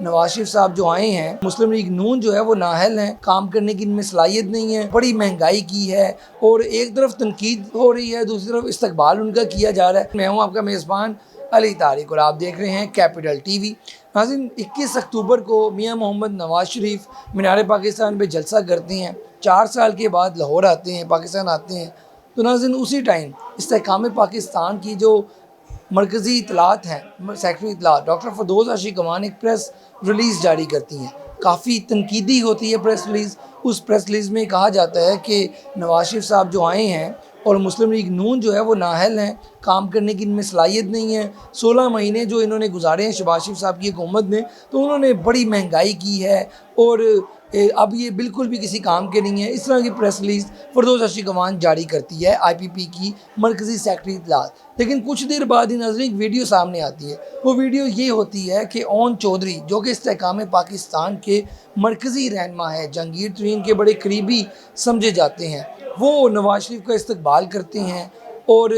नवाज शरीफ साहब जो आए हैं, मुस्लिम लीग नून जो है वो नाअहल हैं, काम करने की इनमें सलाहियत नहीं है, बड़ी महंगाई की है और एक तरफ तनकीद हो रही है, दूसरी तरफ इस्तकबाल उनका किया जा रहा है। मैं हूँ आपका मेज़बान अली तारिक और आप देख रहे हैं कैपिटल टीवी। नाज़रीन, 21 अक्टूबर को मियाँ मोहम्मद नवाज शरीफ मीनार पाकिस्तान पे जलसा करते हैं, 4 साल के बाद लाहौर आते हैं, पाकिस्तान आते हैं। तो नाज़रीन, उसी टाइम इस्तेहकाम पाकिस्तान की जो मरकज़ी इतलात हैं, सेक्रेटरी इतलात डॉक्टर फरदौस आशिक अमान एक प्रेस रिलीज़ जारी करती हैं। काफ़ी तनकीदी होती है प्रेस रिलीज़। उस प्रेस रिलीज़ में कहा जाता है कि नवाज शरीफ साहब जो आए हैं और मुस्लिम लीग नून जो है वो नाअहल हैं, काम करने की इनमें सलाहियत नहीं है। 16 महीने जो इन्होंने गुजारे हैं शहबाज शरीफ साहब की हुकूमत ने, तो उन्होंने बड़ी महंगाई की है और अब ये बिल्कुल भी किसी काम के नहीं है। इस तरह की प्रेस रिलीज़ फरदौस आशिक अमान जारी करती है, IPP की मरकज़ी सेक्रेटरी इतलात। लेकिन कुछ देर बाद ही नाज़रीन एक वीडियो सामने आती है। वो वीडियो ये होती है कि ओन चौधरी जो कि इस्तेहकाम पाकिस्तान के मरकज़ी रहनुमा है, जहांगीर तरीन के बड़े करीबी समझे जाते हैं, वो नवाज शरीफ का इस्तकबाल करते हैं। और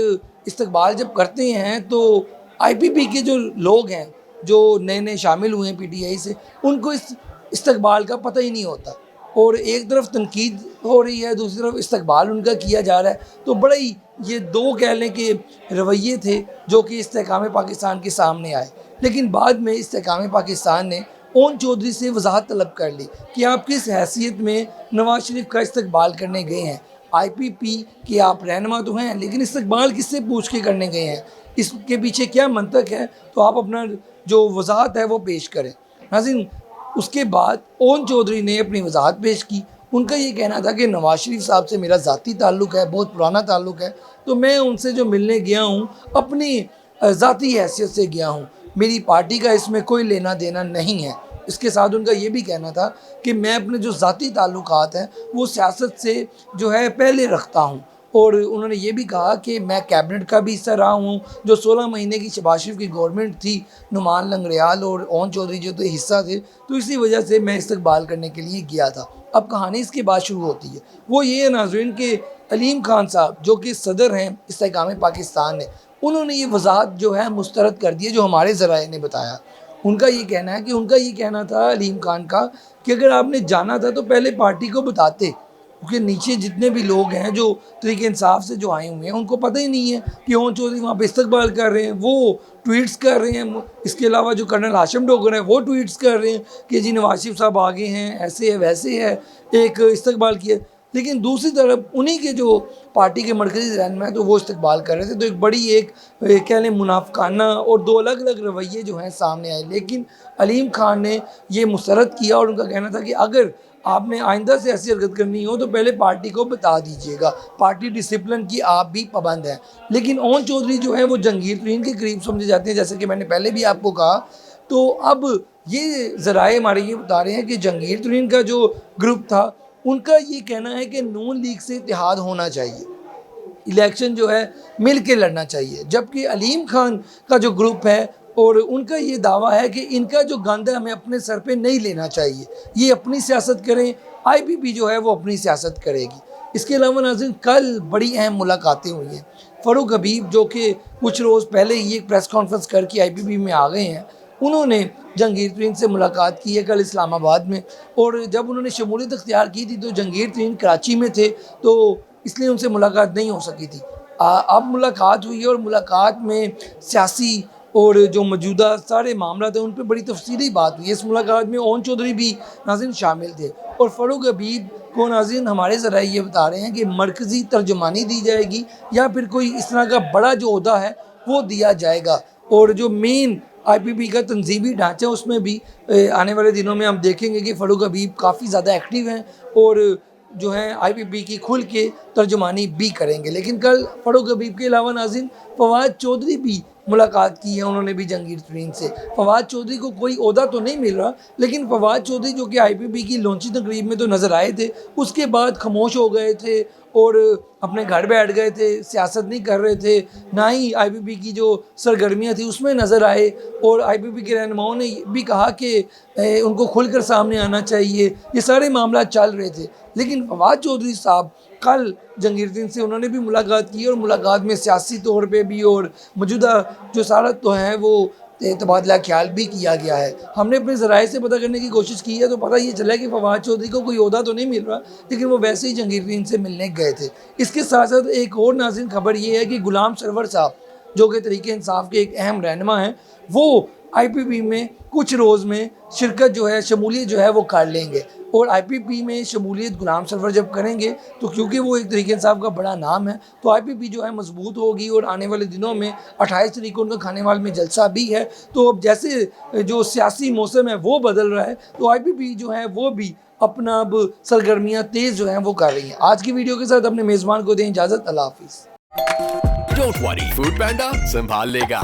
इस्तकबाल जब करते हैं तो IPP के जो लोग हैं, जो नए नए शामिल हुए हैं PTI से, उनको इस इस्तकबाल का पता ही नहीं होता और एक तरफ तनकीद हो रही है, दूसरी तरफ इस्तकबाल उनका किया जा रहा है। तो बड़ा ही ये दो कह लें कि रवैये थे जो कि इस्तेहकाम पाकिस्तान के सामने आए। लेकिन बाद में इस्तेहकाम पाकिस्तान ने ओन चौधरी से वजाहत तलब कर ली कि आप किस हैसियत में नवाज शरीफ का इस्तकबाल करने गए हैं। IPP के आप रहनुमा तो हैं, लेकिन इस्तकबाल किससे पूछ के करने गए हैं, इसके पीछे क्या मंतक है, तो आप अपना जो वजाहत है वो पेश करें। नाज़रीन, उसके बाद ओन चौधरी ने अपनी वजाहत पेश की। उनका ये कहना था कि नवाज शरीफ साहब से मेरा ज़ाती ताल्लुक़ है, बहुत पुराना ताल्लुक़ है, तो मैं उनसे जो मिलने गया हूँ अपनी ज़ाती हैसियत से गया हूँ, मेरी पार्टी का इसमें कोई लेना देना नहीं है। इसके साथ उनका ये भी कहना था कि मैं अपने जो ज़ाती ताल्लुकात हैं वो सियासत से जो है पहले रखता हूँ। और उन्होंने ये भी कहा कि मैं कैबिनेट का भी हिस्सा रहा हूँ, जो 16 महीने की शहबाज शरीफ की गवर्नमेंट थी, नुमान लंगड़ियाल और ओन चौधरी जो थे हिस्सा थे, तो इसी वजह से मैं इस्तकबाल करने के लिए गया था। अब कहानी इसके बाद शुरू होती है। वो ये है नाज़रीन कि अलीम खान साहब जो कि सदर हैं इस्तेहकाम पाकिस्तान ने, उन्होंने ये वजाहत जो है मुस्तरद कर दी है, जो हमारे ज़राए ने बताया। उनका ये कहना है कि उनका ये कहना था अलीम खान का कि अगर आपने जाना था तो पहले पार्टी को बताते, क्योंकि नीचे जितने भी लोग हैं जो तरीके इंसाफ से जो आए हुए हैं उनको पता ही नहीं है कि ओन चौधरी वहाँ पे इस्तकबाल कर रहे हैं, वो ट्वीट्स कर रहे हैं। इसके अलावा जो कर्नल हाशिम डोगर हैं वो ट्वीट्स कर रहे हैं कि जी नवाज शरीफ साहब आगे हैं, ऐसे है वैसे है, एक इस्तकबाल किया। लेकिन दूसरी तरफ उन्हीं के जो पार्टी के मरकज़ी रहनुमा हैं तो वो इस्तकबाल कर रहे थे। तो एक बड़ी कह लें मुनाफिकाना और दो अलग अलग रवैये जो हैं सामने आए। लेकिन अलीम खान ने ये मुस्तरद किया और उनका कहना था कि अगर आपने आइंदा से ऐसी हरकत करनी हो तो पहले पार्टी को बता दीजिएगा, पार्टी डिसिप्लिन की आप भी पाबंद हैं। लेकिन ओन चौधरी जो है वो जहांगीर तरीन के करीब समझे जाते हैं, जैसे कि मैंने पहले भी आपको कहा। तो अब ये ज़राए हमारे ये बता रहे हैं कि जहांगीर तरीन का जो ग्रुप था उनका ये कहना है कि नून लीग से इत्तेहाद होना चाहिए, इलेक्शन जो है मिल के लड़ना चाहिए। जबकि अलीम खान का जो ग्रुप है और उनका ये दावा है कि इनका जो गंद है हमें अपने सर पे नहीं लेना चाहिए, ये अपनी सियासत करें, IPP जो है वो अपनी सियासत करेगी। इसके अलावा नाज़रीन कल बड़ी अहम मुलाकातें हुई हैं। फ़ारूक हबीब जो कि कुछ रोज़ पहले ही एक प्रेस कॉन्फ्रेंस करके IPP में आ गए हैं, उन्होंने जहांगीर तरीन से मुलाकात की है कल इस्लामाबाद में। और जब उन्होंने शमूलियत अख्तियार की थी तो जहांगीर तरीन कराची में थे, तो इसलिए उनसे मुलाकात नहीं हो सकी थी। अब मुलाकात हुई है और मुलाकात में सियासी और जो मौजूदा सारे मामला थे उन पर बड़ी तफसीली बात हुई है। इस मुलाकात में ओन चौधरी भी नाज़रीन शामिल थे और फ़ारूक हबीब को नाज़रीन हमारे ज़राए ये बता रहे हैं कि मरकज़ी तर्जुमानी दी जाएगी या फिर कोई इस तरह का बड़ा जो ओहदा है वो दिया जाएगा। और जो मेन IPP का तंजीमी ढांचा है उसमें भी आने वाले दिनों में हम देखेंगे कि फ़ारूक हबीब काफ़ी ज़्यादा एक्टिव हैं और जो है IPP की खुल के तर्जुमानी भी करेंगे। लेकिन कल फ़ारूक हबीब के अलावा नाज़रीन फवाद चौधरी भी मुलाकात की है, उन्होंने भी जहांगीर तरीन से। फवाद चौधरी को कोई ओहदा तो नहीं मिल रहा, लेकिन फवाद चौधरी जो कि IPP की लॉन्चिंग तकरीब में तो नज़र आए थे, उसके बाद खामोश हो गए थे और अपने घर बैठ गए थे, सियासत नहीं कर रहे थे, ना ही IPP की जो सरगर्मियाँ थी उसमें नज़र आए। और IPP के रहनुमाओं ने भी कहा कि उनको खुलकर सामने आना चाहिए, ये सारे मामला चल रहे थे। लेकिन फवाद चौधरी साहब कल जहांगीर तरीन से उन्होंने भी मुलाकात की और मुलाकात में सियासी तौर पे भी और मौजूदा जो सारा तो है वो तबादला ख्याल भी किया गया है। हमने अपने ज़राए से पता करने की कोशिश की है तो पता ये चला कि फवाद चौधरी को कोई ओहदा तो नहीं मिल रहा, लेकिन वो वैसे ही जहांगीर से मिलने गए थे। इसके साथ साथ एक और नाज़रीन खबर ये है कि गुलाम सरवर साहब जो कि तरीके इंसाफ के एक अहम रहनुमा हैं, वो IPP में कुछ रोज़ में शिरकत जो है, शमूलियत जो है वो कर लेंगे। और IPP में शमूलियत गुलाम सरवर जब करेंगे तो क्योंकि वो एक तरीके इंसाफ का बड़ा नाम है तो IPP जो है मजबूत होगी। और आने वाले दिनों में 28 तारीख को उनका खानेवाल में जलसा भी है। तो अब जैसे जो सियासी मौसम है वो बदल रहा है तो IPP जो है वो भी अपना अब सरगर्मियाँ तेज़ जो हैं वो कर रही हैं। आज की वीडियो के साथ अपने मेज़बान को दें इजाज़त। अल्लाह हाफिज़। डोंट वरी, फूड पांडा संभाल लेगा।